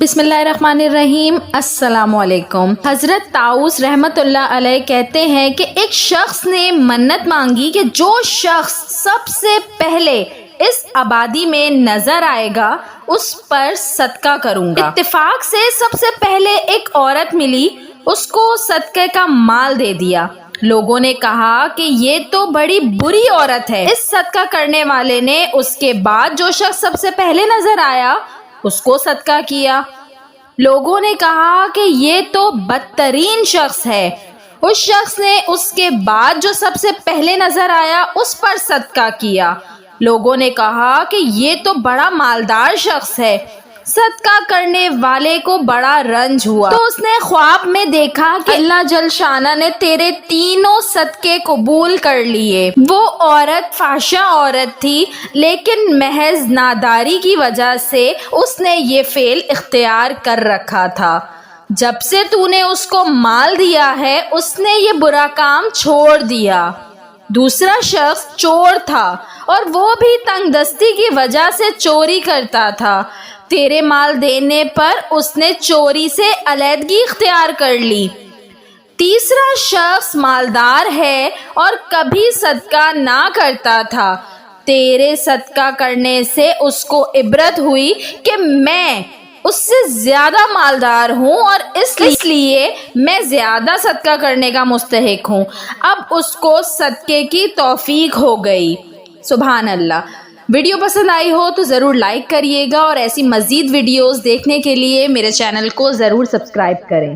बिस्मिल्लाहिर्रहमानिर्रहीम। अस्सलाम वालेकुम। हजरत ताऊस रहमत अल्लाह अलैह कहते हैं कि एक शख्स ने मन्नत मांगी कि जो शख्स सबसे पहले इस आबादी में नजर आएगा उस पर सदका करूंगा। इत्तेफाक से सबसे पहले एक औरत मिली, उसको सदके का माल दे दिया। लोगों ने कहा कि ये तो बड़ी बुरी औरत है। इस सदका करने वाले ने उसके बाद जो शख्स सबसे पहले नजर आया उसको सदका किया। लोगों ने कहा कि ये तो बदतरीन शख्स है। उस शख्स ने उसके बाद जो सबसे पहले नजर आया उस पर सदका किया। लोगों ने कहा कि ये तो बड़ा मालदार शख्स है। सदका करने वाले को बड़ा रंज हुआ, तो उसने ख्वाब में देखा कि अल्लाह जल शाना ने तेरे तीनों सदके कबूल कर लिए। वो औरत फाशा औरत थी, लेकिन महज नादारी की वजह से उसने ये फेल इख्तियार कर रखा था। जब से तूने उसको माल दिया है उसने ये बुरा काम छोड़ दिया। दूसरा शख्स चोर था और वो भी तंगदस्ती की वजह से चोरी करता था। तेरे माल देने पर उसने चोरी से अलहदगी इख्तियार कर ली। तीसरा शख्स मालदार है और कभी सदका ना करता था। तेरे सदका करने से उसको इबरत हुई कि मैं उससे ज्यादा मालदार हूँ और इसलिए मैं ज्यादा सदका करने का मुस्तहिक हूँ। अब उसको सदके की तौफीक हो गई। सुभान अल्लाह। वीडियो पसंद आई हो तो ज़रूर लाइक करिएगा और ऐसी मज़ीद वीडियोस देखने के लिए मेरे चैनल को ज़रूर सब्सक्राइब करें।